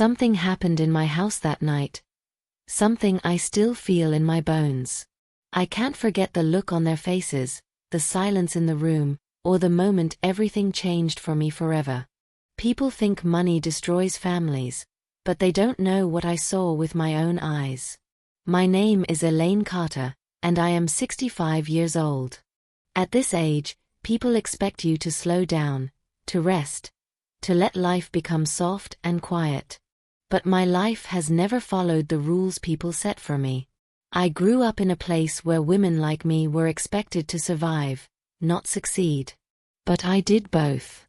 Something happened in my house that night. Something I still feel in my bones. I can't forget the look on their faces, the silence in the room, or the moment everything changed for me forever. People think money destroys families, but they don't know what I saw with my own eyes. My name is Elaine Carter, and I am 65 years old. At this age, people expect you to slow down, to rest, to let life become soft and quiet. But my life has never followed the rules people set for me. I grew up in a place where women like me were expected to survive, not succeed. But I did both.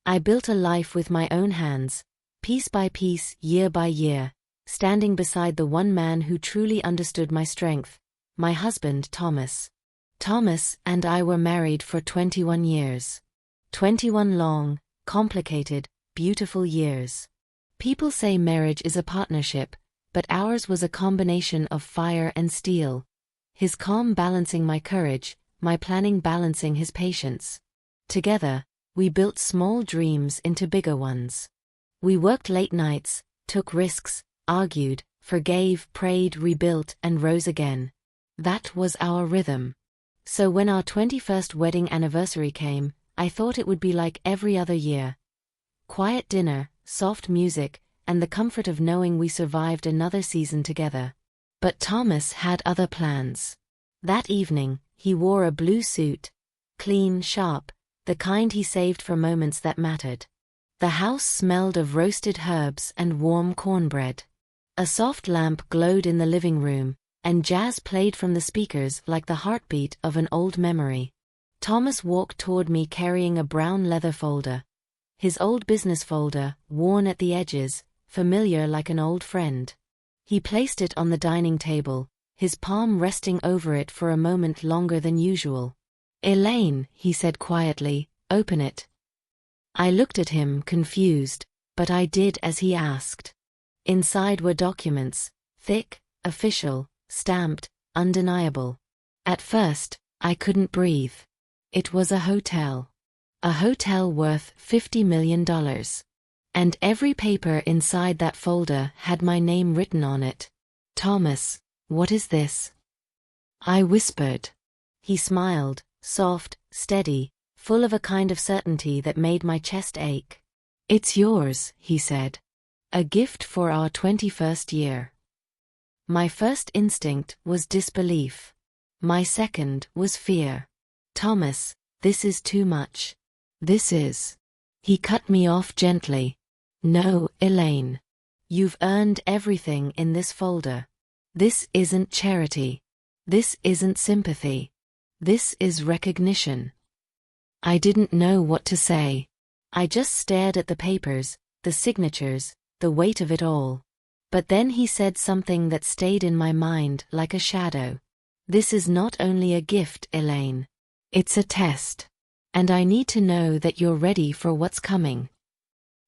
I built a life with my own hands, piece by piece, year by year, standing beside the one man who truly understood my strength, my husband Thomas. Thomas and I were married for 21 years. 21 long, complicated, beautiful years. People say marriage is a partnership, but ours was a combination of fire and steel. His calm balancing my courage, my planning balancing his patience. Together, we built small dreams into bigger ones. We worked late nights, took risks, argued, forgave, prayed, rebuilt, and rose again. That was our rhythm. So when our 21st wedding anniversary came, I thought it would be like every other year. Quiet dinner, soft music, and the comfort of knowing we survived another season together. But Thomas had other plans. That evening, he wore a blue suit, clean, sharp, the kind he saved for moments that mattered. The house smelled of roasted herbs and warm cornbread. A soft lamp glowed in the living room, and jazz played from the speakers like the heartbeat of an old memory. Thomas walked toward me carrying a brown leather folder. His old business folder, worn at the edges, familiar like an old friend. He placed it on the dining table, his palm resting over it for a moment longer than usual. "Elaine," he said quietly, "open it." I looked at him, confused, but I did as he asked. Inside were documents, thick, official, stamped, undeniable. At first, I couldn't breathe. It was a hotel. A hotel worth $50 million. And every paper inside that folder had my name written on it. "Thomas, what is this?" I whispered. He smiled, soft, steady, full of a kind of certainty that made my chest ache. "It's yours," he said. "A gift for our 21st year." My first instinct was disbelief. My second was fear. "Thomas, this is too much. This is..." He cut me off gently. "No, Elaine. You've earned everything in this folder. This isn't charity. This isn't sympathy. This is recognition." I didn't know what to say. I just stared at the papers, the signatures, the weight of it all. But then he said something that stayed in my mind like a shadow. "This is not only a gift, Elaine. It's a test. And I need to know that you're ready for what's coming."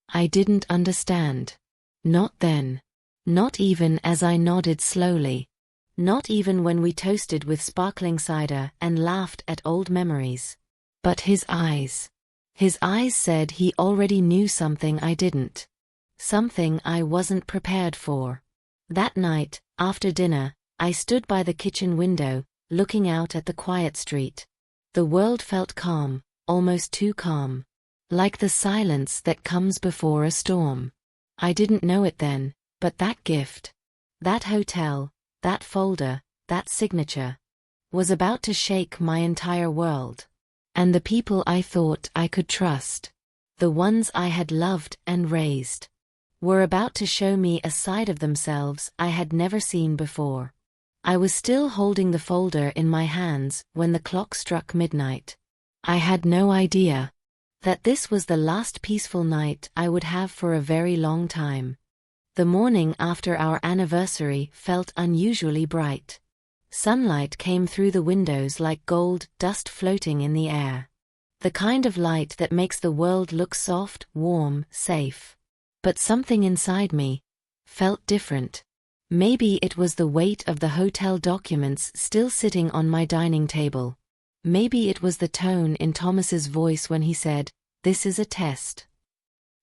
I didn't understand. Not then. Not even as I nodded slowly. Not even when we toasted with sparkling cider and laughed at old memories. But his eyes. His eyes said he already knew something I didn't. Something I wasn't prepared for. That night, after dinner, I stood by the kitchen window, looking out at the quiet street. The world felt calm, almost too calm. Like the silence that comes before a storm. I didn't know it then, but that gift, that hotel, that folder, that signature, was about to shake my entire world. And the people I thought I could trust, the ones I had loved and raised, were about to show me a side of themselves I had never seen before. I was still holding the folder in my hands when the clock struck midnight. I had no idea that this was the last peaceful night I would have for a very long time. The morning after our anniversary felt unusually bright. Sunlight came through the windows like gold dust floating in the air. The kind of light that makes the world look soft, warm, safe. But something inside me felt different. Maybe it was the weight of the hotel documents still sitting on my dining table. Maybe it was the tone in Thomas's voice when he said, "This is a test."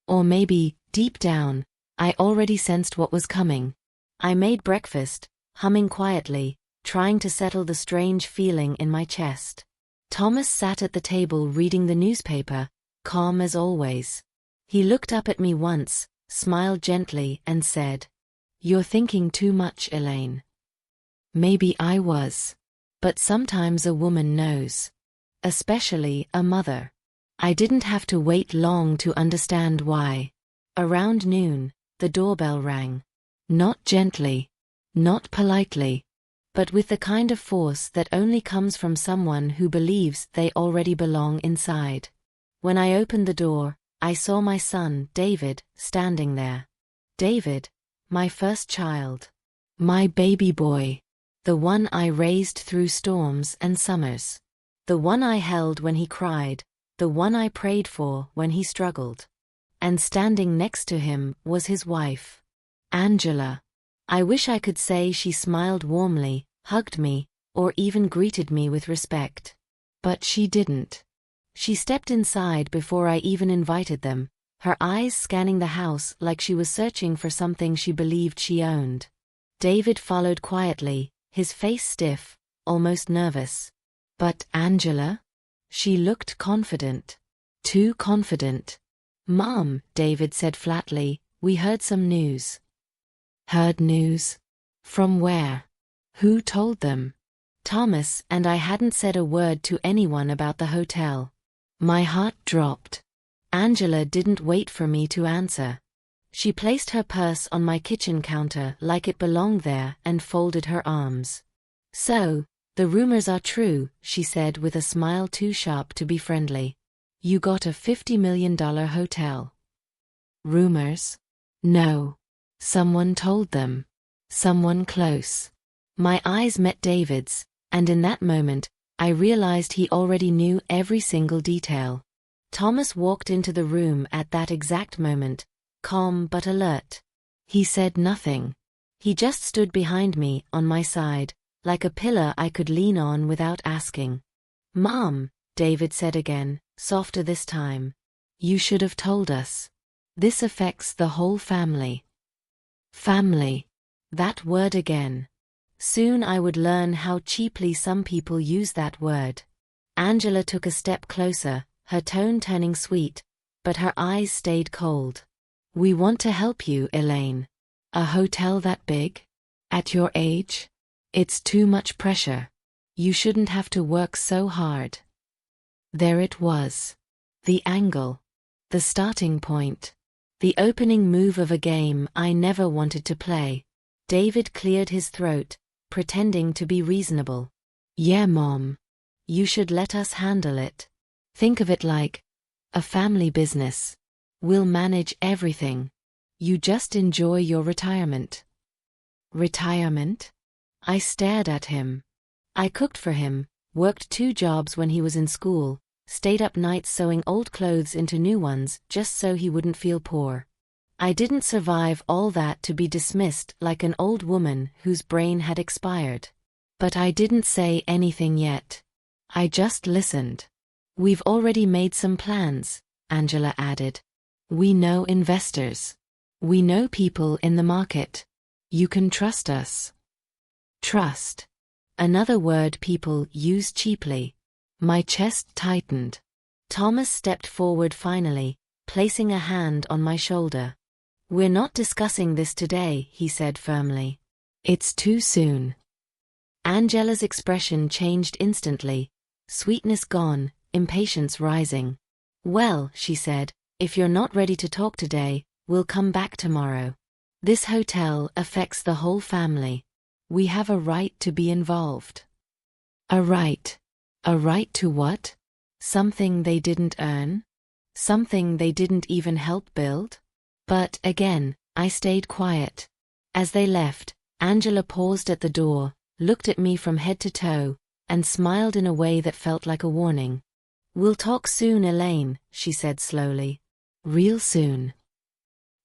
Or maybe, deep down, I already sensed what was coming. I made breakfast, humming quietly, trying to settle the strange feeling in my chest. Thomas sat at the table reading the newspaper, calm as always. He looked up at me once, smiled gently, and said, "You're thinking too much, Elaine." Maybe I was. But sometimes a woman knows. Especially a mother. I didn't have to wait long to understand why. Around noon, the doorbell rang. Not gently. Not politely. But with the kind of force that only comes from someone who believes they already belong inside. When I opened the door, I saw my son, David, standing there. David, my first child. My baby boy. The one I raised through storms and summers. The one I held when he cried, the one I prayed for when he struggled. And standing next to him was his wife, Angela. I wish I could say she smiled warmly, hugged me, or even greeted me with respect. But she didn't. She stepped inside before I even invited them, her eyes scanning the house like she was searching for something she believed she owned. David followed quietly, his face stiff, almost nervous. But Angela? She looked confident. Too confident. "Mom," David said flatly, "we heard some news." Heard news? From where? Who told them? Thomas and I hadn't said a word to anyone about the hotel. My heart dropped. Angela didn't wait for me to answer. She placed her purse on my kitchen counter like it belonged there and folded her arms. "So, the rumors are true," she said with a smile too sharp to be friendly. "You got a $50 million hotel." Rumors? No. Someone told them. Someone close. My eyes met David's, and in that moment, I realized he already knew every single detail. Thomas walked into the room at that exact moment, calm but alert. He said nothing. He just stood behind me, on my side, like a pillar I could lean on without asking. "Mom," David said again, softer this time. "You should have told us. This affects the whole family." Family. That word again. Soon I would learn how cheaply some people use that word. Angela took a step closer, her tone turning sweet, but her eyes stayed cold. "We want to help you, Elaine. A hotel that big? At your age? It's too much pressure. You shouldn't have to work so hard." There it was. The angle. The starting point. The opening move of a game I never wanted to play. David cleared his throat, pretending to be reasonable. "Yeah, Mom. You should let us handle it. Think of it like a family business. We'll manage everything. You just enjoy your retirement." Retirement? I stared at him. I cooked for him, worked 2 jobs when he was in school, stayed up nights sewing old clothes into new ones just so he wouldn't feel poor. I didn't survive all that to be dismissed like an old woman whose brain had expired. But I didn't say anything yet. I just listened. "We've already made some plans," Angela added. "We know investors. We know people in the market. You can trust us." Trust. Another word people use cheaply. My chest tightened. Thomas stepped forward finally, placing a hand on my shoulder. "We're not discussing this today," he said firmly. "It's too soon." Angela's expression changed instantly, sweetness gone, impatience rising. "Well," she said, "if you're not ready to talk today, we'll come back tomorrow. This hotel affects the whole family. We have a right to be involved." A right. A right to what? Something they didn't earn? Something they didn't even help build? But again, I stayed quiet. As they left, Angela paused at the door, looked at me from head to toe, and smiled in a way that felt like a warning. "We'll talk soon, Elaine," she said slowly. "Real soon."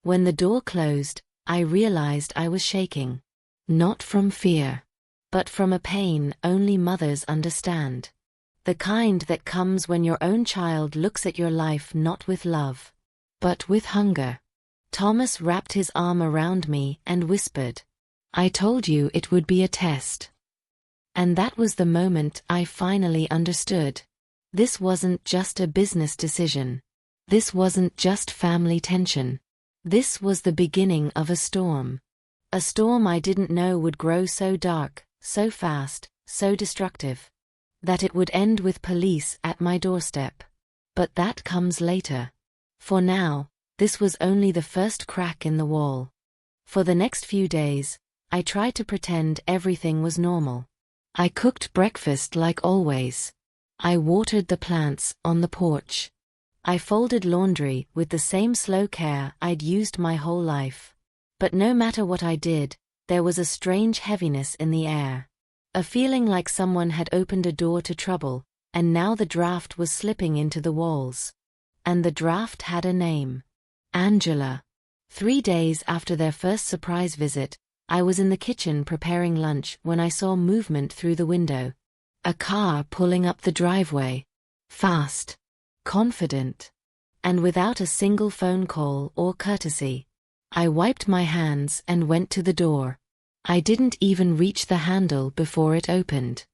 When the door closed, I realized I was shaking. Not from fear, but from a pain only mothers understand. The kind that comes when your own child looks at your life not with love, but with hunger. Thomas wrapped his arm around me and whispered, "I told you it would be a test." And that was the moment I finally understood. This wasn't just a business decision. This wasn't just family tension. This was the beginning of a storm. A storm I didn't know would grow so dark, so fast, so destructive, that it would end with police at my doorstep. But that comes later. For now, this was only the first crack in the wall. For the next few days, I tried to pretend everything was normal. I cooked breakfast like always. I watered the plants on the porch. I folded laundry with the same slow care I'd used my whole life. But no matter what I did, there was a strange heaviness in the air. A feeling like someone had opened a door to trouble, and now the draft was slipping into the walls. And the draft had a name. Angela. 3 days after their first surprise visit, I was in the kitchen preparing lunch when I saw movement through the window. A car pulling up the driveway. Fast. Confident. And without a single phone call or courtesy. I wiped my hands and went to the door. I didn't even reach the handle before it opened.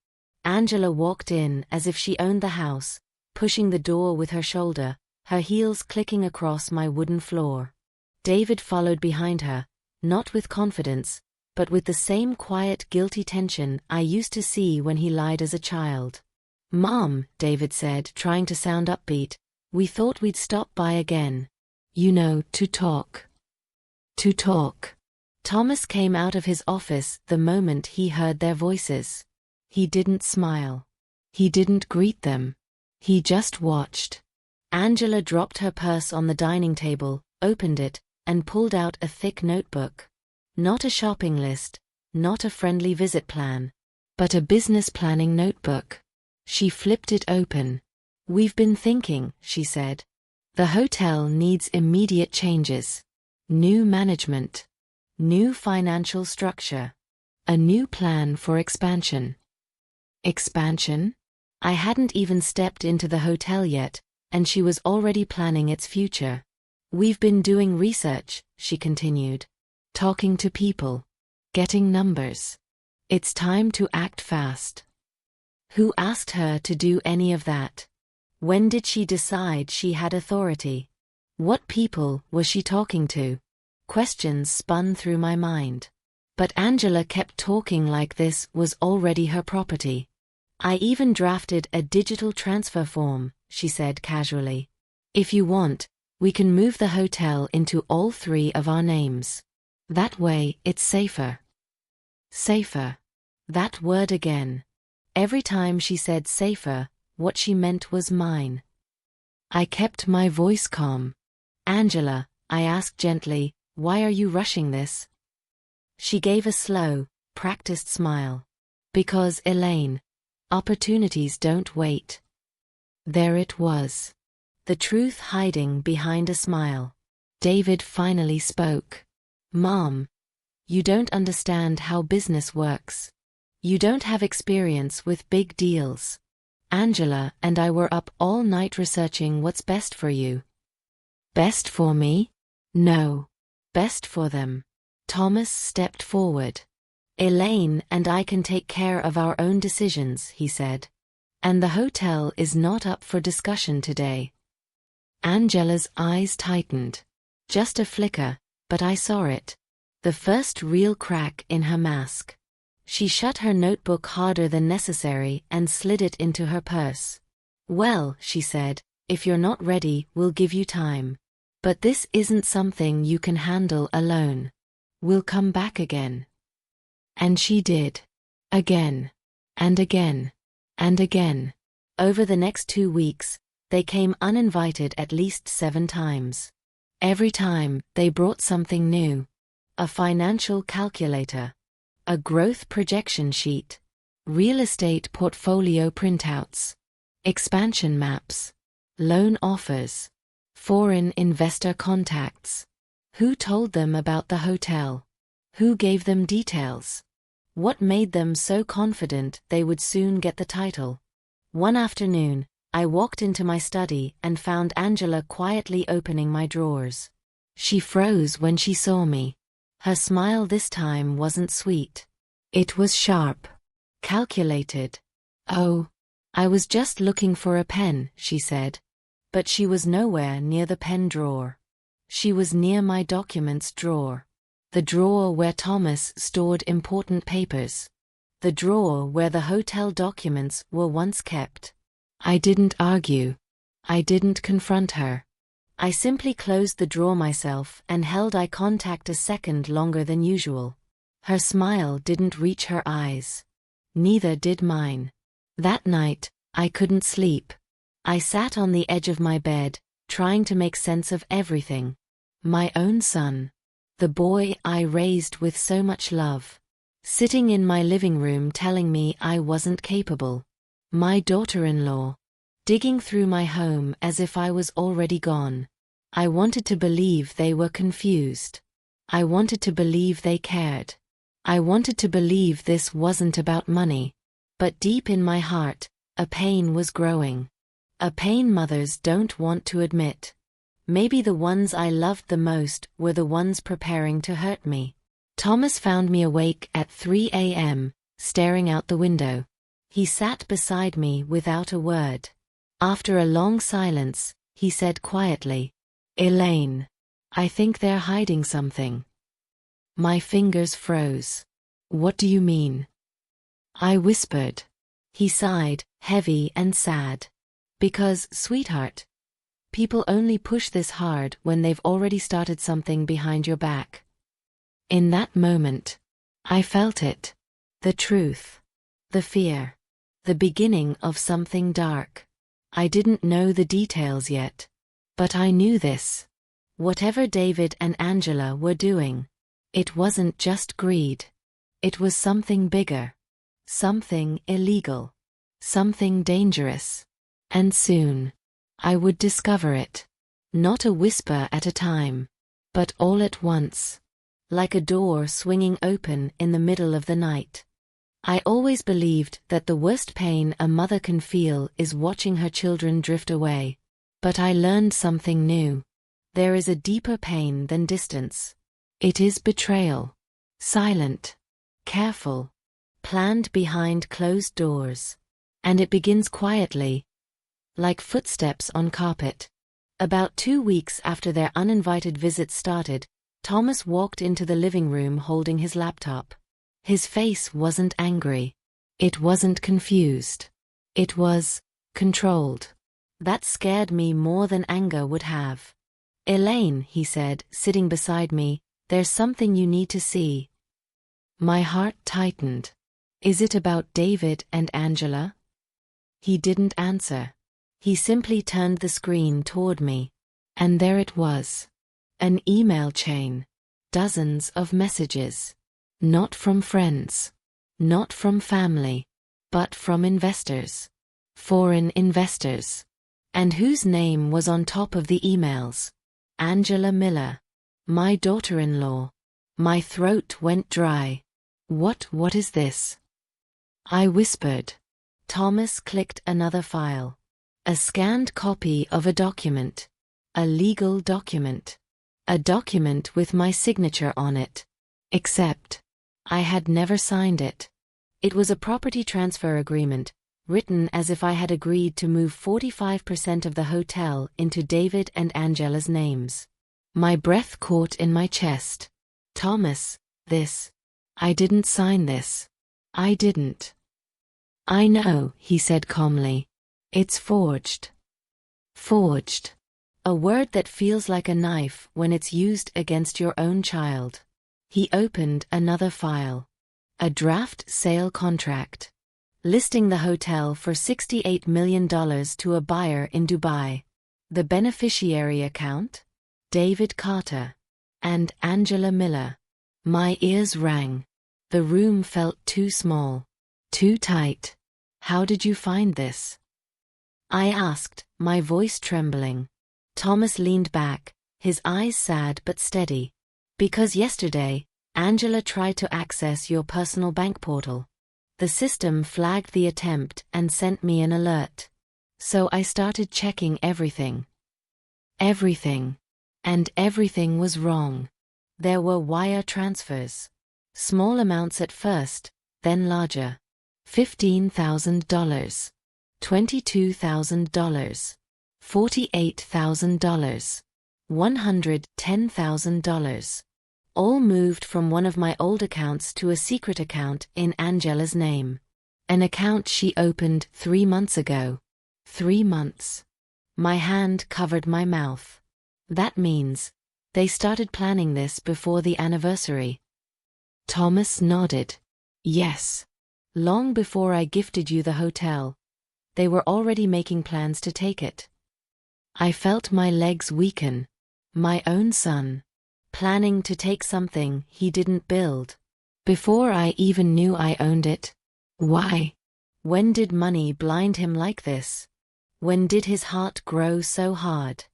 Angela walked in as if she owned the house, pushing the door with her shoulder, her heels clicking across my wooden floor. David followed behind her, not with confidence, but with the same quiet, guilty tension I used to see when he lied as a child. "Mom," David said, trying to sound upbeat, "we thought we'd stop by again. You know, to talk." To talk. Thomas came out of his office the moment he heard their voices. He didn't smile. He didn't greet them. He just watched. Angela dropped her purse on the dining table, opened it, and pulled out a thick notebook. Not a shopping list, not a friendly visit plan, but a business planning notebook. She flipped it open. "We've been thinking," she said. "The hotel needs immediate changes. New management. New financial structure. A new plan for expansion." Expansion? I hadn't even stepped into the hotel yet, and she was already planning its future. "We've been doing research," she continued. "Talking to people. Getting numbers. It's time to act fast." Who asked her to do any of that? When did she decide she had authority? What people was she talking to? Questions spun through my mind. But Angela kept talking like this was already her property. "I even drafted a digital transfer form," she said casually. "If you want, we can move the hotel into all 3 of our names. That way, it's safer." Safer. That word again. Every time she said safer, what she meant was mine. I kept my voice calm. "Angela," I asked gently, "why are you rushing this?" She gave a slow, practiced smile. "Because, Elaine, opportunities don't wait." There it was. The truth hiding behind a smile. David finally spoke. "Mom, you don't understand how business works. You don't have experience with big deals. Angela and I were up all night researching what's best for you." "Best for me?" "No. Best for them." Thomas stepped forward. "Elaine and I can take care of our own decisions," he said. "And the hotel is not up for discussion today." Angela's eyes tightened. Just a flicker, but I saw it. The first real crack in her mask. She shut her notebook harder than necessary and slid it into her purse. "Well," she said, "if you're not ready, we'll give you time. But this isn't something you can handle alone. We'll come back again." And she did. Again. And again. And again. Over the next 2 weeks, they came uninvited at least 7 times. Every time, they brought something new. A financial calculator. A growth projection sheet. Real estate portfolio printouts. Expansion maps. Loan offers. Foreign investor contacts. Who told them about the hotel? Who gave them details? What made them so confident they would soon get the title? One afternoon, I walked into my study and found Angela quietly opening my drawers. She froze when she saw me. Her smile this time wasn't sweet. It was sharp. Calculated. "Oh, I was just looking for a pen," she said. But she was nowhere near the pen drawer. She was near my documents drawer. The drawer where Thomas stored important papers. The drawer where the hotel documents were once kept. I didn't argue. I didn't confront her. I simply closed the drawer myself and held eye contact a second longer than usual. Her smile didn't reach her eyes. Neither did mine. That night, I couldn't sleep. I sat on the edge of my bed, trying to make sense of everything. My own son. The boy I raised with so much love. Sitting in my living room telling me I wasn't capable. My daughter-in-law. Digging through my home as if I was already gone. I wanted to believe they were confused. I wanted to believe they cared. I wanted to believe this wasn't about money. But deep in my heart, a pain was growing. A pain mothers don't want to admit. Maybe the ones I loved the most were the ones preparing to hurt me. Thomas found me awake at 3 a.m., staring out the window. He sat beside me without a word. After a long silence, he said quietly, "Elaine, I think they're hiding something." My fingers froze. "What do you mean?" I whispered. He sighed, heavy and sad. "Because, sweetheart, people only push this hard when they've already started something behind your back." In that moment, I felt it. The truth. The fear. The beginning of something dark. I didn't know the details yet. But I knew this. Whatever David and Angela were doing, it wasn't just greed. It was something bigger. Something illegal. Something dangerous. And soon, I would discover it. Not a whisper at a time, but all at once. Like a door swinging open in the middle of the night. I always believed that the worst pain a mother can feel is watching her children drift away. But I learned something new. There is a deeper pain than distance. It is betrayal. Silent. Careful. Planned behind closed doors. And it begins quietly. Like footsteps on carpet. About 2 weeks after their uninvited visit started, Thomas walked into the living room holding his laptop. His face wasn't angry. It wasn't confused. It was controlled. That scared me more than anger would have. "Elaine," he said, sitting beside me, "there's something you need to see." My heart tightened. "Is it about David and Angela?" He didn't answer. He simply turned the screen toward me. And there it was. An email chain. Dozens of messages. Not from friends. Not from family. But from investors. Foreign investors. And whose name was on top of the emails? Angela Miller. My daughter-in-law. My throat went dry. What is this?" I whispered. Thomas clicked another file. A scanned copy of a document. A legal document. A document with my signature on it. Except, I had never signed it. It was a property transfer agreement, written as if I had agreed to move 45% of the hotel into David and Angela's names. My breath caught in my chest. "Thomas, I didn't sign this. I didn't." "I know," he said calmly. "It's forged." Forged. A word that feels like a knife when it's used against your own child. He opened another file. A draft sale contract. Listing the hotel for $68 million to a buyer in Dubai. The beneficiary account? David Carter. And Angela Miller. My ears rang. The room felt too small. Too tight. "How did you find this?" I asked, my voice trembling. Thomas leaned back, his eyes sad but steady. "Because yesterday, Angela tried to access your personal bank portal. The system flagged the attempt and sent me an alert. So I started checking everything." Everything. And everything was wrong. There were wire transfers. Small amounts at first, then larger. $15,000. $22,000. $48,000. $110,000. All moved from one of my old accounts to a secret account in Angela's name. An account she opened 3 months ago. 3 months. My hand covered my mouth. That means they started planning this before the anniversary. Thomas nodded. Yes. Long before I gifted you the hotel, they were already making plans to take it. I felt my legs weaken. My own son. Planning to take something he didn't build. Before I even knew I owned it. Why? When did money blind him like this? When did his heart grow so hard?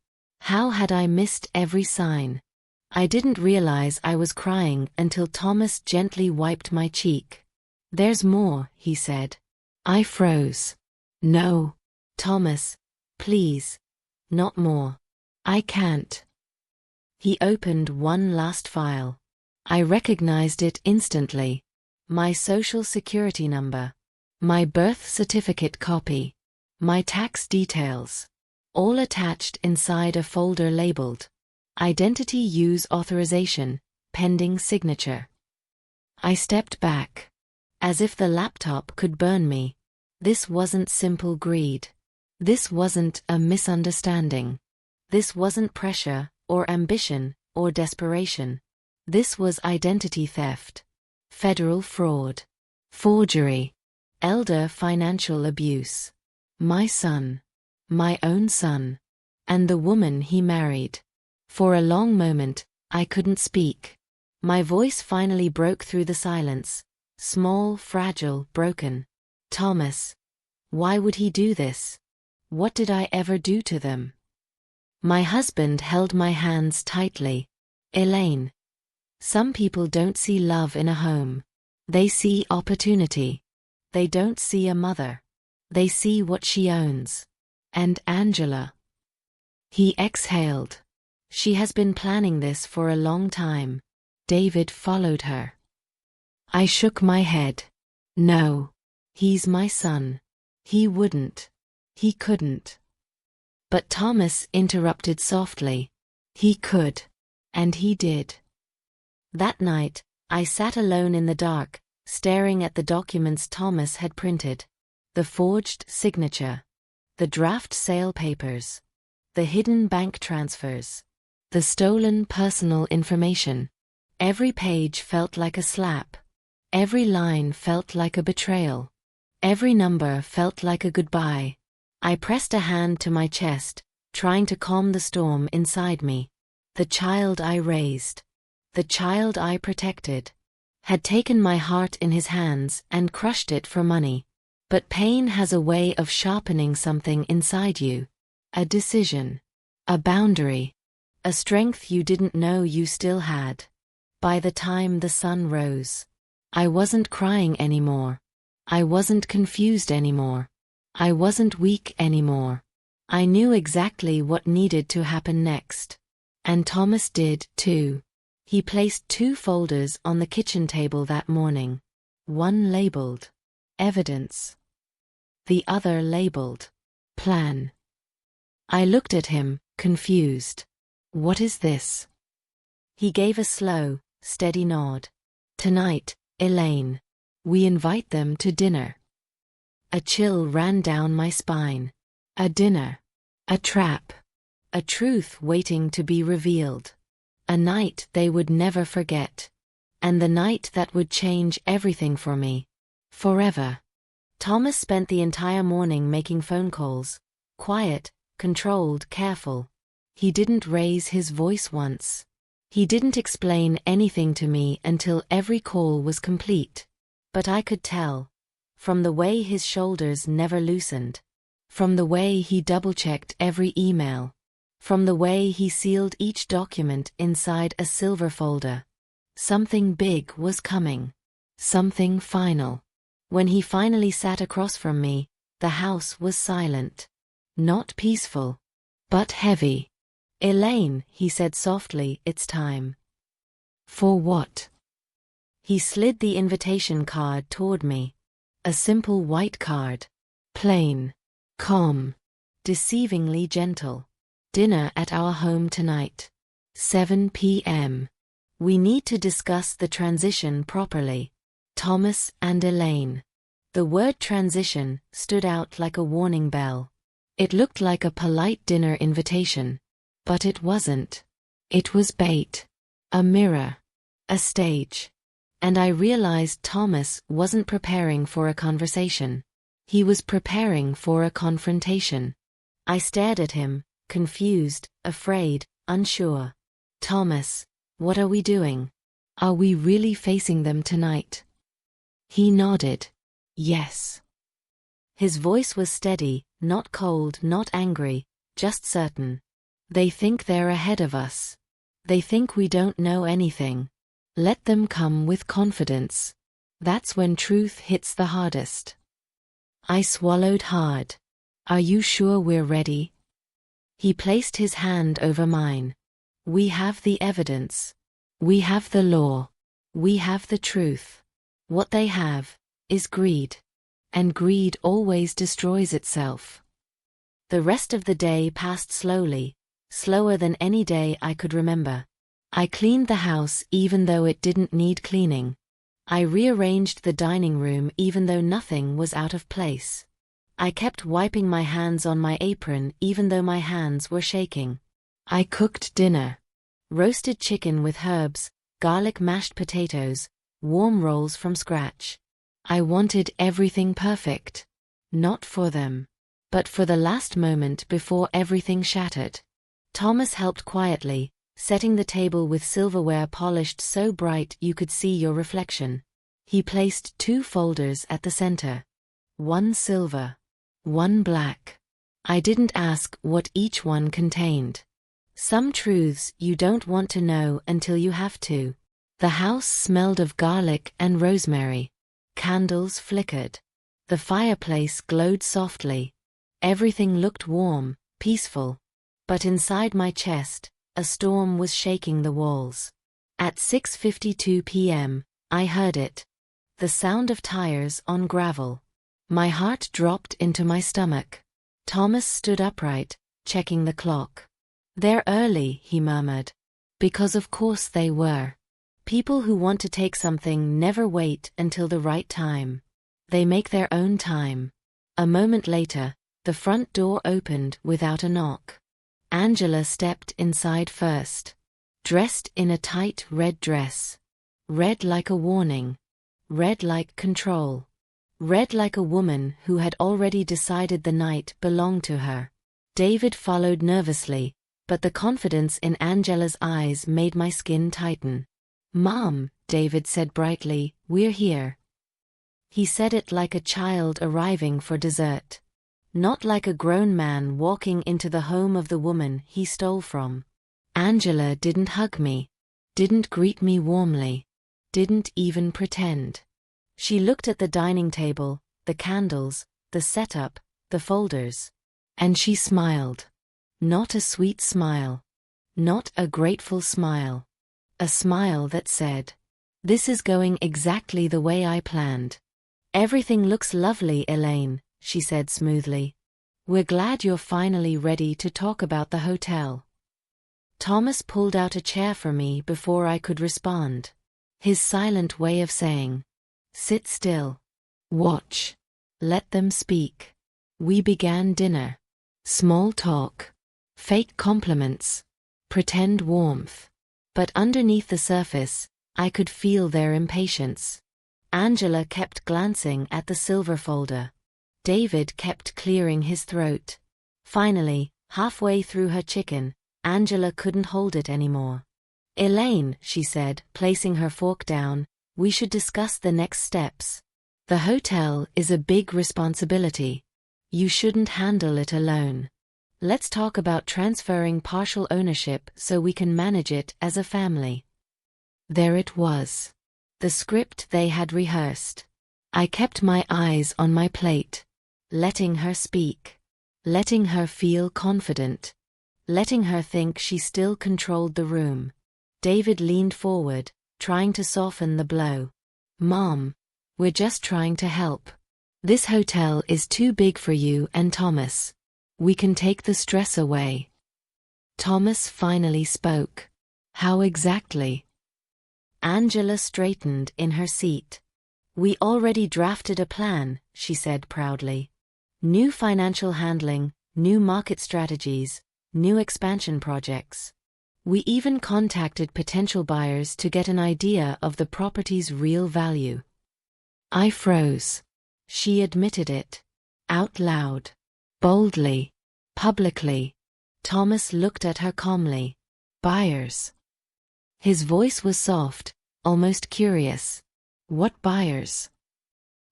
How had I missed every sign? I didn't realize I was crying until Thomas gently wiped my cheek. There's more, he said. I froze. No. Thomas, please. Not more. I can't. He opened one last file. I recognized it instantly. My social security number. My birth certificate copy. My tax details. All attached inside a folder labeled Identity Use Authorization, Pending Signature. I stepped back. As if the laptop could burn me. This wasn't simple greed. This wasn't a misunderstanding. This wasn't pressure, or ambition, or desperation. This was identity theft. Federal fraud. Forgery. Elder financial abuse. My son. My own son. And the woman he married. For a long moment, I couldn't speak. My voice finally broke through the silence. Small, fragile, broken. Thomas. Why would he do this? What did I ever do to them? My husband held my hands tightly. Elaine. Some people don't see love in a home. They see opportunity. They don't see a mother. They see what she owns. And Angela. He exhaled. She has been planning this for a long time. David followed her. I shook my head. No. He's my son. He wouldn't. He couldn't. But Thomas interrupted softly. He could. And he did. That night, I sat alone in the dark, staring at the documents Thomas had printed. The forged signature. The draft sale papers. The hidden bank transfers. The stolen personal information. Every page felt like a slap. Every line felt like a betrayal. Every number felt like a goodbye. I pressed a hand to my chest, trying to calm the storm inside me. The child I raised. The child I protected. Had taken my heart in his hands and crushed it for money. But pain has a way of sharpening something inside you. A decision. A boundary. A strength you didn't know you still had. By the time the sun rose, I wasn't crying anymore. I wasn't confused anymore. I wasn't weak anymore. I knew exactly what needed to happen next. And Thomas did, too. He placed 2 folders on the kitchen table that morning. One labeled Evidence. The other labeled Plan. I looked at him, confused. What is this? He gave a slow, steady nod. Tonight, Elaine. We invite them to dinner. A chill ran down my spine. A dinner. A trap. A truth waiting to be revealed. A night they would never forget. And the night that would change everything for me. Forever. Thomas spent the entire morning making phone calls. Quiet, controlled, careful. He didn't raise his voice once. He didn't explain anything to me until every call was complete. But I could tell. From the way his shoulders never loosened. From the way he double-checked every email. From the way he sealed each document inside a silver folder. Something big was coming. Something final. When he finally sat across from me, the house was silent. Not peaceful. But heavy. Elaine, he said softly, it's time. For what? He slid the invitation card toward me. A simple white card. Plain. Calm. Deceivingly gentle. Dinner at our home tonight. 7 p.m. We need to discuss the transition properly. Thomas and Elaine. The word transition stood out like a warning bell. It looked like a polite dinner invitation. But it wasn't. It was bait. A mirror. A stage. And I realized Thomas wasn't preparing for a conversation. He was preparing for a confrontation. I stared at him, confused, afraid, unsure. Thomas, what are we doing? Are we really facing them tonight? He nodded. Yes. His voice was steady, not cold, not angry, just certain. They think they're ahead of us. They think we don't know anything. Let them come with confidence. That's when truth hits the hardest. I swallowed hard. Are you sure we're ready? He placed his hand over mine. We have the evidence. We have the law. We have the truth. What they have is greed. And greed always destroys itself. The rest of the day passed slowly, slower than any day I could remember. I cleaned the house even though it didn't need cleaning. I rearranged the dining room even though nothing was out of place. I kept wiping my hands on my apron even though my hands were shaking. I cooked dinner. Roasted chicken with herbs, garlic mashed potatoes, warm rolls from scratch. I wanted everything perfect. Not for them. But for the last moment before everything shattered. Thomas helped quietly, setting the table with silverware polished so bright you could see your reflection. He placed 2 folders at the center. 1 silver. 1 black. I didn't ask what each one contained. Some truths you don't want to know until you have to. The house smelled of garlic and rosemary. Candles flickered. The fireplace glowed softly. Everything looked warm, peaceful. But inside my chest, a storm was shaking the walls. At 6:52 p.m., I heard it. The sound of tires on gravel. My heart dropped into my stomach. Thomas stood upright, checking the clock. They're early, he murmured. Because of course they were. People who want to take something never wait until the right time. They make their own time. A moment later, the front door opened without a knock. Angela stepped inside first. Dressed in a tight red dress. Red like a warning. Red like control. Red like a woman who had already decided the night belonged to her. David followed nervously, but the confidence in Angela's eyes made my skin tighten. Mom, David said brightly, we're here. He said it like a child arriving for dessert. Not like a grown man walking into the home of the woman he stole from. Angela didn't hug me. Didn't greet me warmly. Didn't even pretend. She looked at the dining table, the candles, the setup, the folders. And she smiled. Not a sweet smile. Not a grateful smile. A smile that said, "This is going exactly the way I planned." "Everything looks lovely, Elaine," she said smoothly. "We're glad you're finally ready to talk about the hotel." Thomas pulled out a chair for me before I could respond. His silent way of saying, "Sit still. Watch. Let them speak." We began dinner. Small talk. Fake compliments. Pretend warmth. But underneath the surface, I could feel their impatience. Angela kept glancing at the silver folder. David kept clearing his throat. Finally, halfway through her chicken, Angela couldn't hold it anymore. "Elaine," she said, placing her fork down, "we should discuss the next steps. The hotel is a big responsibility. You shouldn't handle it alone. Let's talk about transferring partial ownership so we can manage it as a family." There it was. The script they had rehearsed. I kept my eyes on my plate. Letting her speak. Letting her feel confident. letting her think she still controlled the room. David leaned forward, trying to soften the blow. "Mom, we're just trying to help. This hotel is too big for you and Thomas. We can take the stress away." Thomas finally spoke. "How exactly?" Angela straightened in her seat. "We already drafted a plan," she said proudly. "New financial handling, new market strategies, new expansion projects. We even contacted potential buyers to get an idea of the property's real value." I froze. She admitted it. Out loud. Boldly. Publicly. Thomas looked at her calmly. "Buyers?" His voice was soft, almost curious. "What buyers?"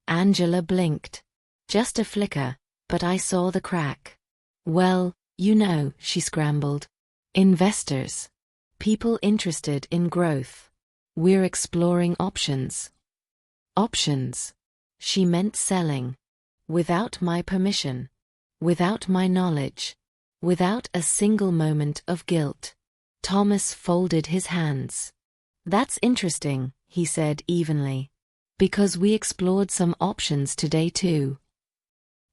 Angela blinked. Just a flicker, but I saw the crack. "Well, you know," she scrambled. "Investors. People interested in growth. We're exploring options." Options. She meant selling. Without my permission. Without my knowledge. Without a single moment of guilt. Thomas folded his hands. "That's interesting," he said evenly. "Because we explored some options today too."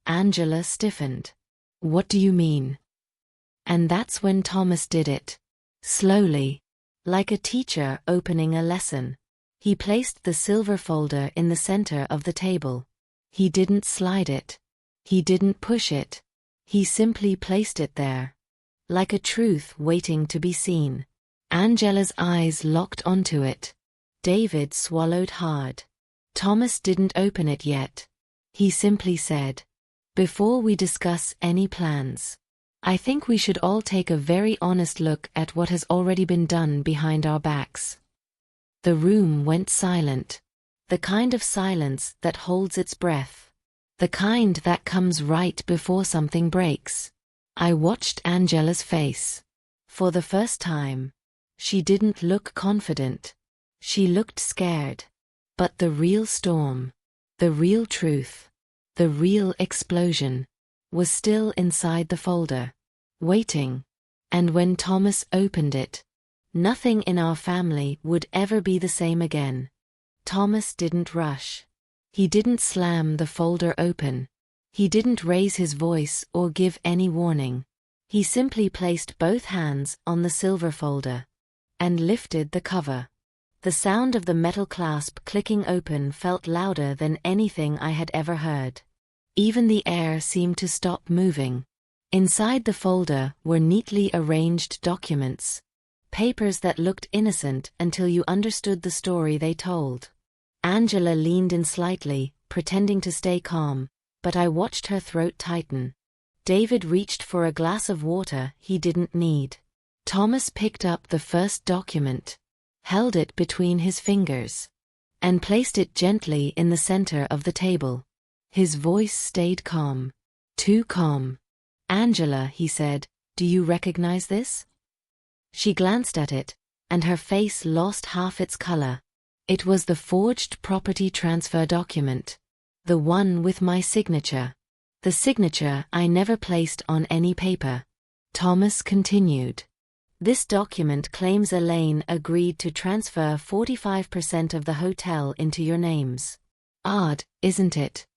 Angela stiffened. "What do you mean?" And that's when Thomas did it. Slowly. Like a teacher opening a lesson. He placed the silver folder in the center of the table. He didn't slide it. He didn't push it. He simply placed it there. Like a truth waiting to be seen. Angela's eyes locked onto it. David swallowed hard. Thomas didn't open it yet. He simply said, "Before we discuss any plans, I think we should all take a very honest look at what has already been done behind our backs." The room went silent. The kind of silence that holds its breath. The kind that comes right before something breaks. I watched Angela's face. For the first time. She didn't look confident. She looked scared. But the real storm, the real truth, the real explosion, was still inside the folder. Waiting. And when Thomas opened it, nothing in our family would ever be the same again. Thomas didn't rush. He didn't slam the folder open. He didn't raise his voice or give any warning. He simply placed both hands on the silver folder. And lifted the cover. The sound of the metal clasp clicking open felt louder than anything I had ever heard. Even the air seemed to stop moving. Inside the folder were neatly arranged documents. Papers that looked innocent until you understood the story they told. Angela leaned in slightly, pretending to stay calm, but I watched her throat tighten. David reached for a glass of water he didn't need. Thomas picked up the first document, held it between his fingers, and placed it gently in the center of the table. His voice stayed calm. Too calm. "Angela," he said, "do you recognize this?" She glanced at it, and her face lost half its color. It was the forged property transfer document. The one with my signature. The signature I never placed on any paper. Thomas continued. "This document claims Elaine agreed to transfer 45% of the hotel into your names. Odd, isn't it?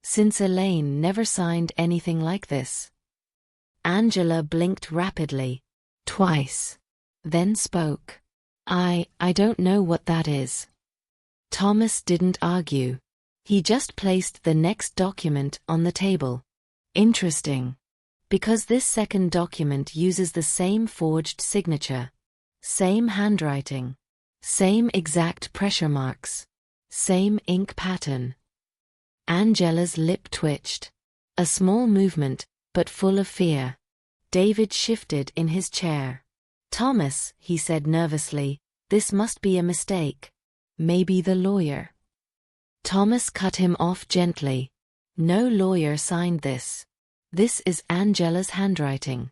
Since Elaine never signed anything like this." Angela blinked rapidly. Twice. Then spoke. I don't know what that is." Thomas didn't argue. He just placed the next document on the table. "Interesting. Because this second document uses the same forged signature. Same handwriting. Same exact pressure marks. Same ink pattern." Angela's lip twitched. A small movement, but full of fear. David shifted in his chair. "Thomas," he said nervously, "this must be a mistake. Maybe the lawyer." Thomas cut him off gently. "No lawyer signed this. This is Angela's handwriting."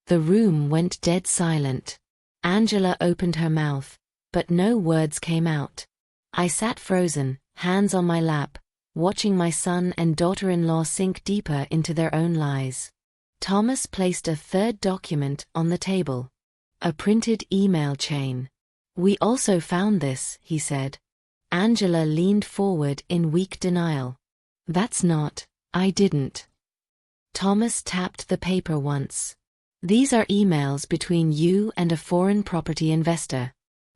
The room went dead silent. Angela opened her mouth, but no words came out. I sat frozen, hands on my lap, watching my son and daughter-in-law sink deeper into their own lies. Thomas placed a third document on the table. A printed email chain. "We also found this," he said. Angela leaned forward in weak denial. "That's not, I didn't." Thomas tapped the paper once. "These are emails between you and a foreign property investor.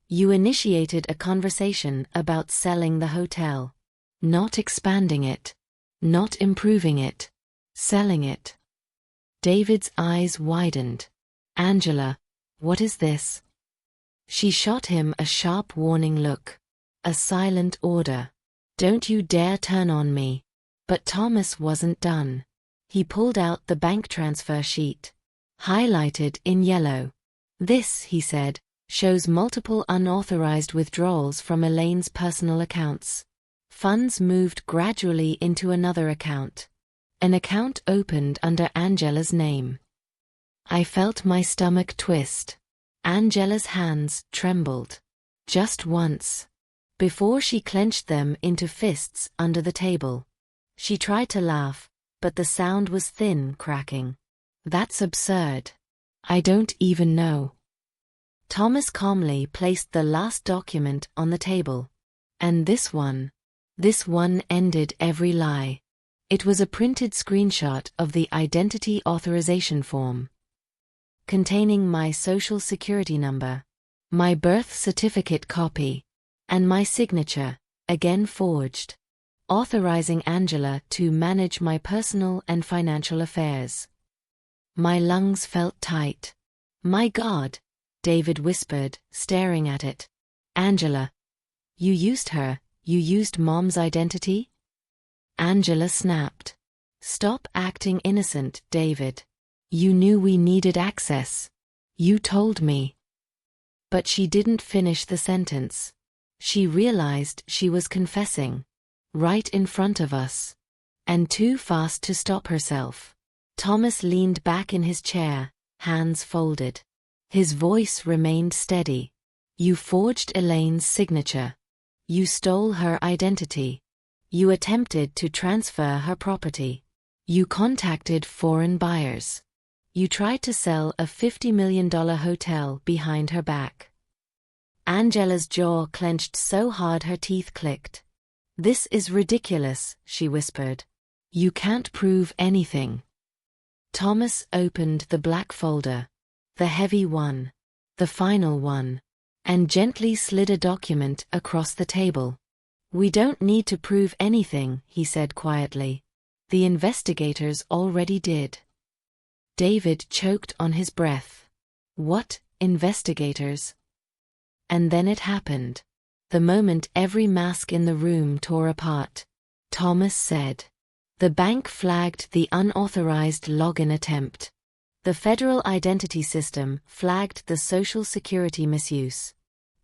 You initiated a conversation about selling the hotel. Not expanding it. Not improving it. Selling it." David's eyes widened. "Angela, what is this?" She shot him a sharp warning look. A silent order. "Don't you dare turn on me." But Thomas wasn't done. He pulled out the bank transfer sheet. Highlighted in yellow. "This," he said, "shows multiple unauthorized withdrawals from Elaine's personal accounts. Funds moved gradually into another account. An account opened under Angela's name." I felt my stomach twist. Angela's hands trembled. Just once. Before she clenched them into fists under the table. She tried to laugh, but the sound was thin cracking. "That's absurd. I don't even know." Thomas calmly placed the last document on the table. "And this one ended every lie." It was a printed screenshot of the identity authorization form. Containing my social security number, my birth certificate copy, and my signature, again forged, authorizing Angela to manage my personal and financial affairs. My lungs felt tight. "My God," David whispered, staring at it. "Angela, you used her, you used Mom's identity?" Angela snapped. "Stop acting innocent, David. You knew we needed access. You told me." But she didn't finish the sentence. She realized she was confessing. Right in front of us. And too fast to stop herself. Thomas leaned back in his chair, hands folded. His voice remained steady. "You forged Elaine's signature. You stole her identity. You attempted to transfer her property. You contacted foreign buyers. You tried to sell a $50 million hotel behind her back." Angela's jaw clenched so hard her teeth clicked. "This is ridiculous," she whispered. "You can't prove anything." Thomas opened the black folder. The heavy one. The final one. And gently slid a document across the table. "We don't need to prove anything," he said quietly. "The investigators already did." David choked on his breath. "What, investigators?" And then it happened. The moment every mask in the room tore apart. Thomas said. The bank flagged the unauthorized login attempt. The federal identity system flagged the Social Security misuse.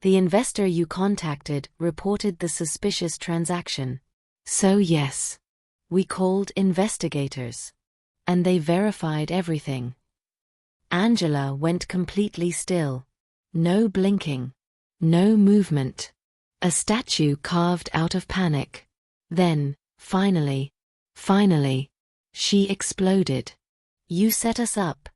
The investor you contacted reported the suspicious transaction. So yes, we called investigators. And they verified everything. Angela went completely still. No blinking. No movement. A statue carved out of panic. Then, finally, she exploded. "You set us up,"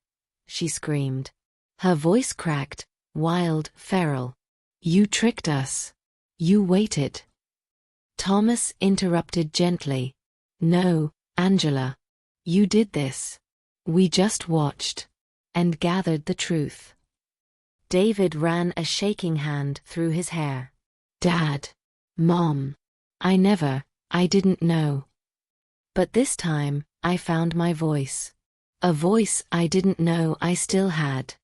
she screamed. Her voice cracked, wild, feral. "You tricked us. You waited." Thomas interrupted gently. "No, Angela. You did this. We just watched. And gathered the truth." David ran a shaking hand through his hair. "Dad. Mom. I didn't know. But this time, I found my voice. A voice I didn't know I still had.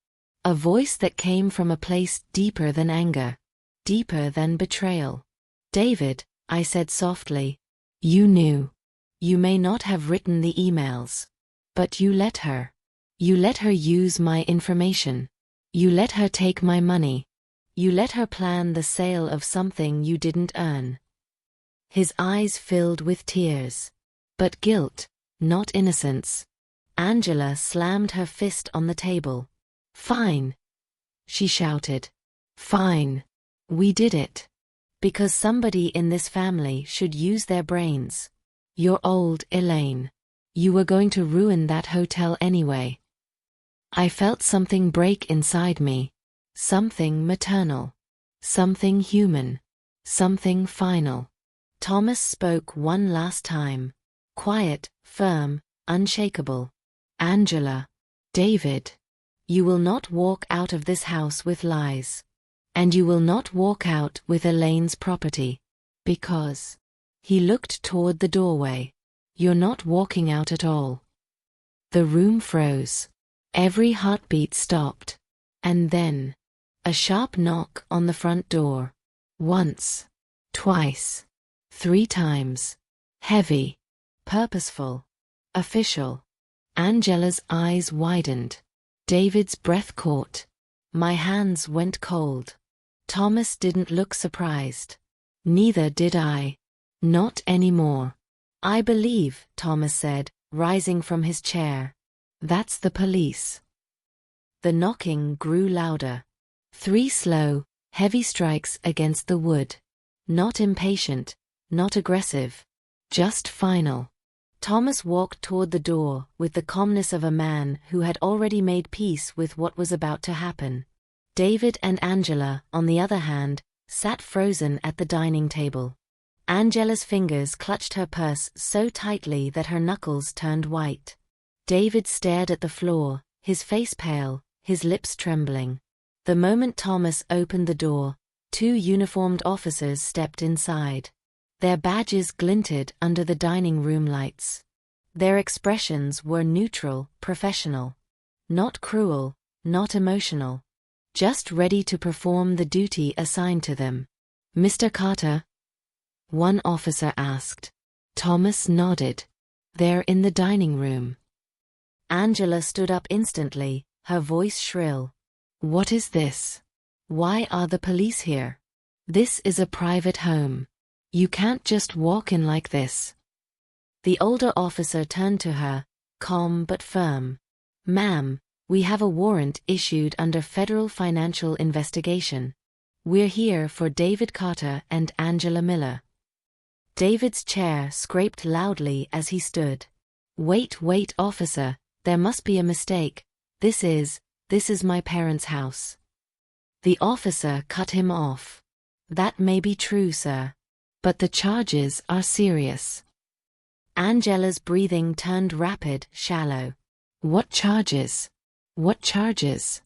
A voice that came from a place deeper than anger. Deeper than betrayal. David," I said softly. "You knew. You may not have written the emails. But you let her. You let her use my information. You let her take my money. You let her plan the sale of something you didn't earn." His eyes filled with tears. But guilt, not innocence. Angela slammed her fist on the table. "Fine," she shouted. "Fine. We did it. Because somebody in this family should use their brains. You're old, Elaine. You were going to ruin that hotel anyway. I felt something break inside me. Something maternal. Something human. Something final. Thomas spoke one last time. Quiet, firm, unshakable. Angela. David. You will not walk out of this house with lies. And you will not walk out with Elaine's property. Because. He looked toward the doorway. You're not walking out at all. The room froze. Every heartbeat stopped. And then. A sharp knock on the front door. Once. Twice. 3 times. Heavy. Purposeful. Official. Angela's eyes widened. David's breath caught. My hands went cold. Thomas didn't look surprised. Neither did I. Not anymore. I believe, Thomas said, rising from his chair. That's the police. The knocking grew louder. 3 slow, heavy strikes against the wood. Not impatient, not aggressive. Just final. Thomas walked toward the door with the calmness of a man who had already made peace with what was about to happen. David and Angela, on the other hand, sat frozen at the dining table. Angela's fingers clutched her purse so tightly that her knuckles turned white. David stared at the floor, his face pale, his lips trembling. The moment Thomas opened the door, 2 uniformed officers stepped inside. Their badges glinted under the dining room lights. Their expressions were neutral, professional. Not cruel, not emotional. Just ready to perform the duty assigned to them. Mr. Carter? One officer asked. Thomas nodded. They're in the dining room. Angela stood up instantly, her voice shrill. What is this? Why are the police here? This is a private home. You can't just walk in like this. The older officer turned to her, calm but firm. Ma'am, we have a warrant issued under federal financial investigation. We're here for David Carter and Angela Miller. David's chair scraped loudly as he stood. Wait, officer, there must be a mistake. This is my parents' house. The officer cut him off. That may be true, sir. But the charges are serious. Angela's breathing turned rapid, shallow. What charges? What charges?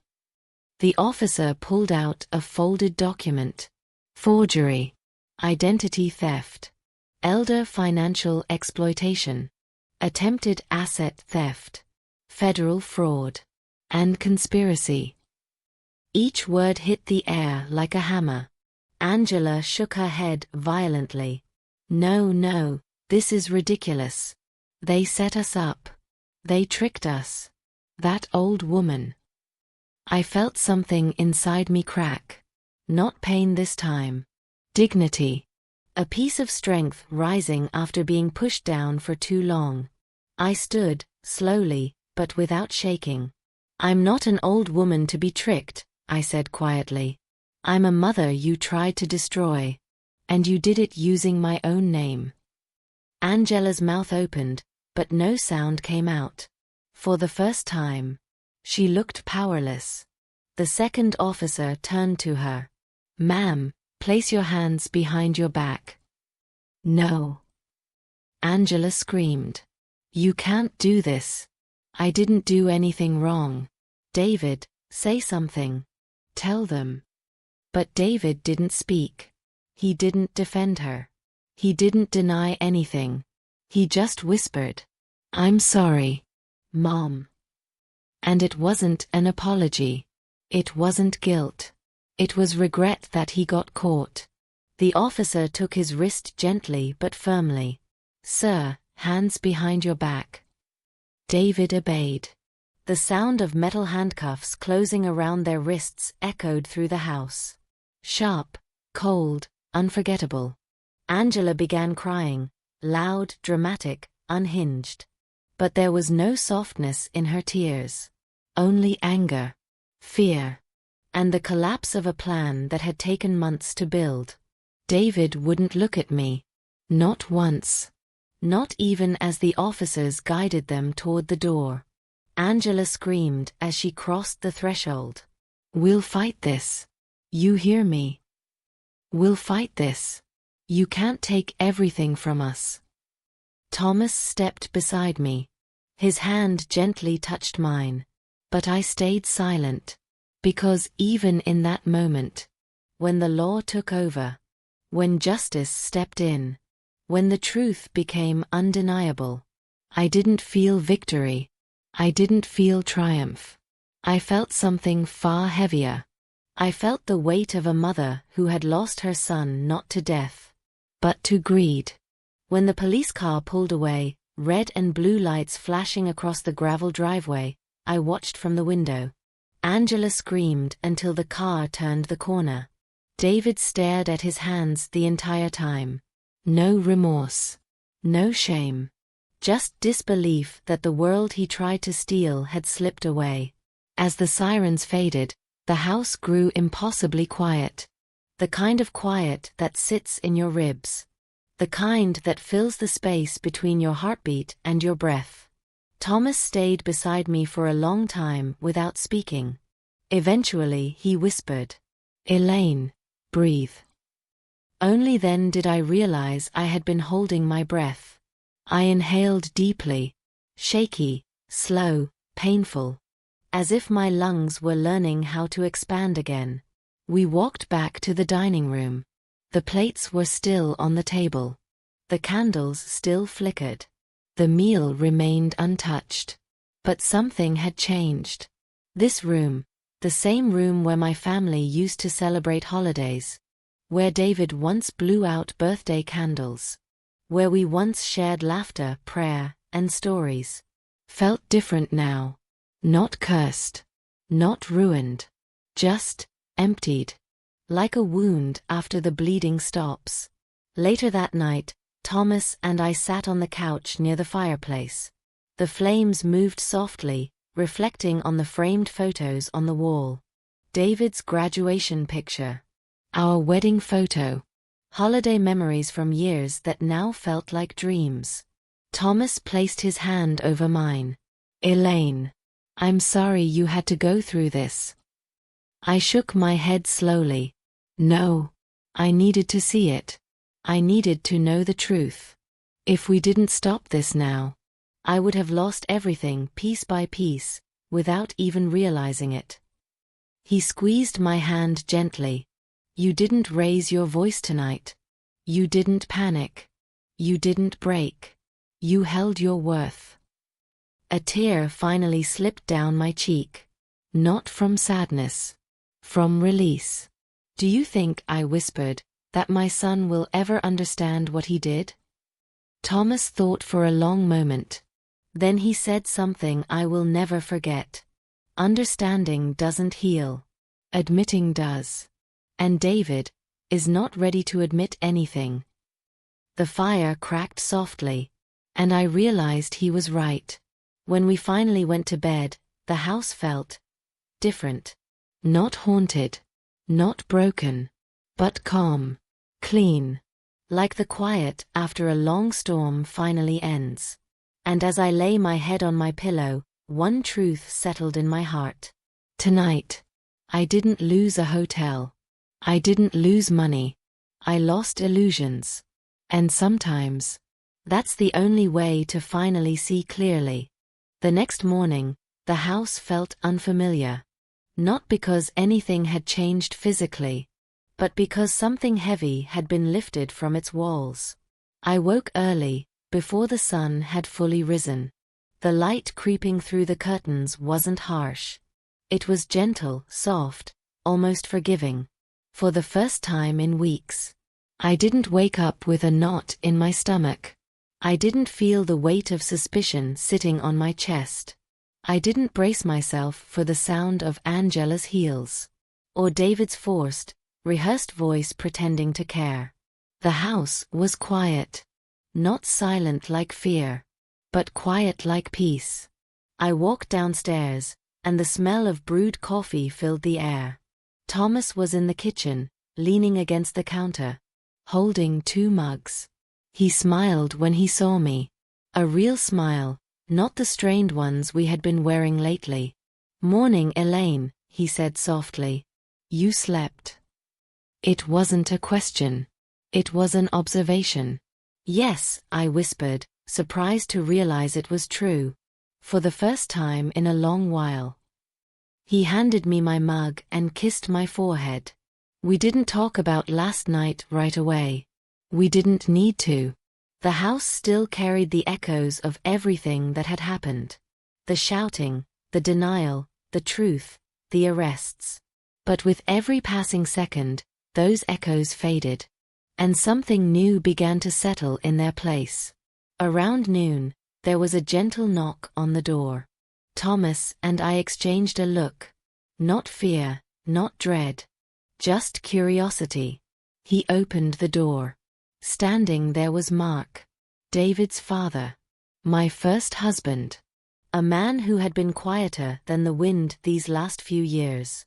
The officer pulled out a folded document. Forgery. Identity theft. Elder financial exploitation. Attempted asset theft. Federal fraud. And conspiracy. Each word hit the air like a hammer. Angela shook her head violently. No, this is ridiculous. They set us up. They tricked us. That old woman. I felt something inside me crack. Not pain this time. Dignity. A piece of strength rising after being pushed down for too long. I stood, slowly, but without shaking. I'm not an old woman to be tricked, I said quietly. I'm a mother you tried to destroy. And you did it using my own name. Angela's mouth opened, but no sound came out. For the first time. She looked powerless. The second officer turned to her. Ma'am, place your hands behind your back. No. Angela screamed. You can't do this. I didn't do anything wrong. David, say something. Tell them. But David didn't speak. He didn't defend her. He didn't deny anything. He just whispered. I'm sorry, Mom. And it wasn't an apology. It wasn't guilt. It was regret that he got caught. The officer took his wrist gently but firmly. Sir, hands behind your back. David obeyed. The sound of metal handcuffs closing around their wrists echoed through the house. Sharp, cold, unforgettable. Angela began crying, loud, dramatic, unhinged. But there was no softness in her tears. Only anger, fear, and the collapse of a plan that had taken months to build. David wouldn't look at me. Not once. not even as the officers guided them toward the door. Angela screamed as she crossed the threshold. "We'll fight this. You hear me? We'll fight this. You can't take everything from us." Thomas stepped beside me. His hand gently touched mine. But I stayed silent. Because even in that moment, when the law took over, when justice stepped in, when the truth became undeniable, I didn't feel victory. I didn't feel triumph. I felt something far heavier. I felt the weight of a mother who had lost her son not to death, but to greed. When the police car pulled away, red and blue lights flashing across the gravel driveway, I watched from the window. Angela screamed until the car turned the corner. David stared at his hands the entire time. No remorse. No shame. Just disbelief that the world he tried to steal had slipped away. As the sirens faded, the house grew impossibly quiet. The kind of quiet that sits in your ribs. The kind that fills the space between your heartbeat and your breath. Thomas stayed beside me for a long time without speaking. Eventually he whispered, "Elaine, breathe." Only then did I realize I had been holding my breath. I inhaled deeply, shaky, slow, painful, as if my lungs were learning how to expand again. We walked back to the dining room. The plates were still on the table. The candles still flickered. The meal remained untouched. But something had changed. This room, the same room where my family used to celebrate holidays, where David once blew out birthday candles, where we once shared laughter, prayer, and stories, felt different now. Not cursed. Not ruined. Just emptied. Like a wound after the bleeding stops. Later that night, Thomas and I sat on the couch near the fireplace. The flames moved softly, reflecting on the framed photos on the wall. David's graduation picture. Our wedding photo. Holiday memories from years that now felt like dreams. Thomas placed his hand over mine. "Elaine, I'm sorry you had to go through this." I shook my head slowly. No. I needed to see it. I needed to know the truth. If we didn't stop this now, I would have lost everything piece by piece, without even realizing it. He squeezed my hand gently. "You didn't raise your voice tonight. You didn't panic. You didn't break. You held your worth." A tear finally slipped down my cheek. Not from sadness. From release. "Do you think," I whispered, "that my son will ever understand what he did?" Thomas thought for a long moment. Then he said something I will never forget. "Understanding doesn't heal. Admitting does. And David is not ready to admit anything." The fire cracked softly, and I realized he was right. When we finally went to bed, the house felt different. Not haunted. Not broken. But calm. Clean. Like the quiet after a long storm finally ends. And as I lay my head on my pillow, one truth settled in my heart. Tonight, I didn't lose a hotel. I didn't lose money. I lost illusions. And sometimes, that's the only way to finally see clearly. The next morning, the house felt unfamiliar. Not because anything had changed physically, but because something heavy had been lifted from its walls. I woke early, before the sun had fully risen. The light creeping through the curtains wasn't harsh. It was gentle, soft, almost forgiving. For the first time in weeks, I didn't wake up with a knot in my stomach. I didn't feel the weight of suspicion sitting on my chest. I didn't brace myself for the sound of Angela's heels, or David's forced, rehearsed voice pretending to care. The house was quiet. Not silent like fear, but quiet like peace. I walked downstairs, and the smell of brewed coffee filled the air. Thomas was in the kitchen, leaning against the counter, holding 2 mugs. He smiled when he saw me. A real smile, not the strained ones we had been wearing lately. "Morning, Elaine," he said softly. "You slept." It wasn't a question. It was an observation. "Yes," I whispered, surprised to realize it was true. For the first time in a long while. He handed me my mug and kissed my forehead. "We didn't talk about last night right away. We didn't need to." The house still carried the echoes of everything that had happened. The shouting, the denial, the truth, the arrests. But with every passing second, those echoes faded. And something new began to settle in their place. Around noon, there was a gentle knock on the door. Thomas and I exchanged a look. Not fear, not dread. Just curiosity. He opened the door. Standing there was Mark. David's father. My first husband. A man who had been quieter than the wind these last few years.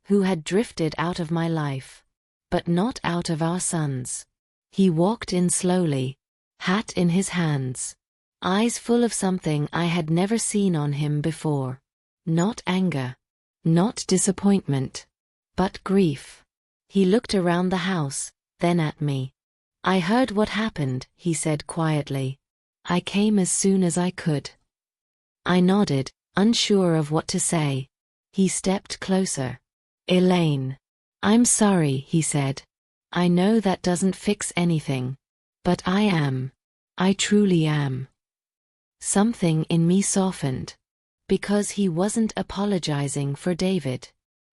Who had drifted out of my life. But not out of our sons. He walked in slowly, hat in his hands. Eyes full of something I had never seen on him before. Not anger. Not disappointment. But grief. He looked around the house, then at me. "I heard what happened," he said quietly. "I came as soon as I could." I nodded, unsure of what to say. He stepped closer. "Elaine. I'm sorry," he said. "I know that doesn't fix anything. But I am. I truly am." Something in me softened. Because he wasn't apologizing for David.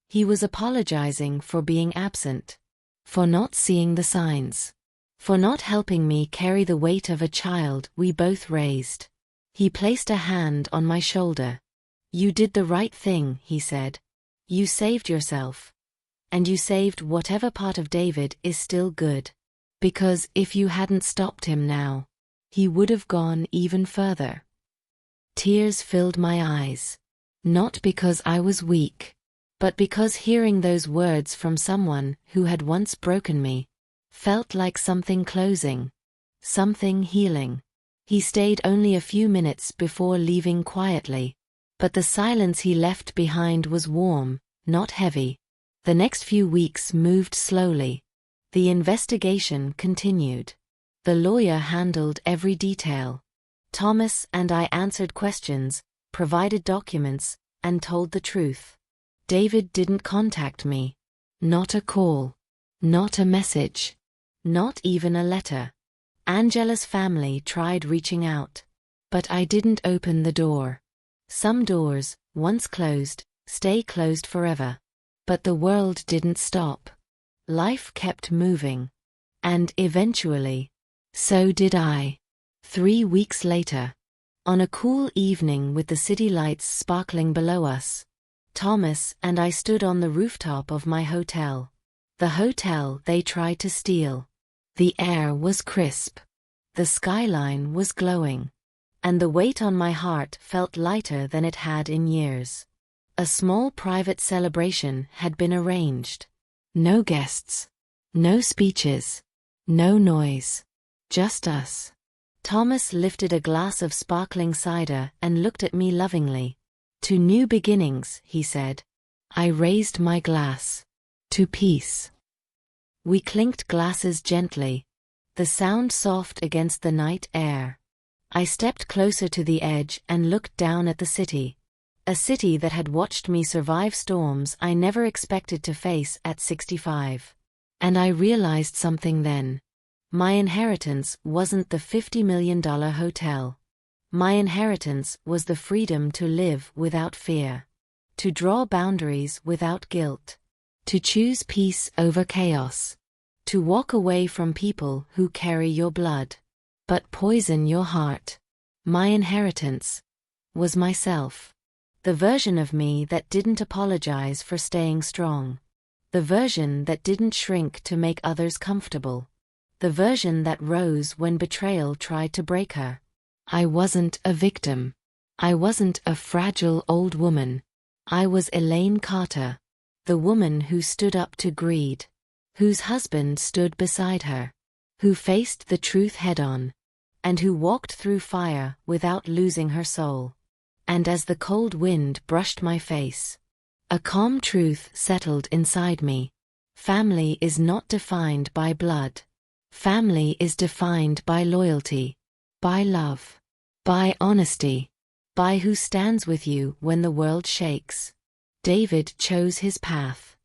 He was apologizing for being absent. For not seeing the signs. For not helping me carry the weight of a child we both raised. He placed a hand on my shoulder. "You did the right thing," he said. "You saved yourself. And you saved whatever part of David is still good. Because if you hadn't stopped him now, he would have gone even further." Tears filled my eyes. Not because I was weak, but because hearing those words from someone who had once broken me felt like something closing, something healing. He stayed only a few minutes before leaving quietly, but the silence he left behind was warm, not heavy. The next few weeks moved slowly. The investigation continued. The lawyer handled every detail. Thomas and I answered questions, provided documents, and told the truth. David didn't contact me. Not a call. Not a message. Not even a letter. Angela's family tried reaching out. But I didn't open the door. Some doors, once closed, stay closed forever. But the world didn't stop. Life kept moving. And eventually, so did I. 3 weeks later, on a cool evening with the city lights sparkling below us, Thomas and I stood on the rooftop of my hotel. The hotel they tried to steal. The air was crisp. The skyline was glowing. And the weight on my heart felt lighter than it had in years. A small private celebration had been arranged. No guests. No speeches. No noise. Just us. Thomas lifted a glass of sparkling cider and looked at me lovingly. "To new beginnings," he said. I raised my glass. "To peace." We clinked glasses gently. The sound soft against the night air. I stepped closer to the edge and looked down at the city. A city that had watched me survive storms I never expected to face at 65. And I realized something then. My inheritance wasn't the $50 million hotel. My inheritance was the freedom to live without fear. To draw boundaries without guilt. To choose peace over chaos. To walk away from people who carry your blood, but poison your heart. My inheritance was myself. The version of me that didn't apologize for staying strong. The version that didn't shrink to make others comfortable. The version that rose when betrayal tried to break her. I wasn't a victim. I wasn't a fragile old woman. I was Elaine Carter, the woman who stood up to greed. Whose husband stood beside her. who faced the truth head-on, and who walked through fire without losing her soul. And as the cold wind brushed my face, a calm truth settled inside me. Family is not defined by blood. Family is defined by loyalty, by love, by honesty, by who stands with you when the world shakes. David chose his path.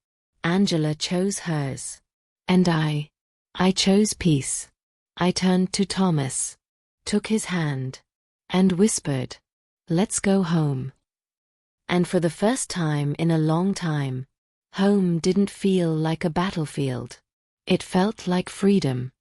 Angela chose hers. And I chose peace. I turned to Thomas, took his hand, and whispered, "Let's go home." And for the first time in a long time, home didn't feel like a battlefield. It felt like freedom.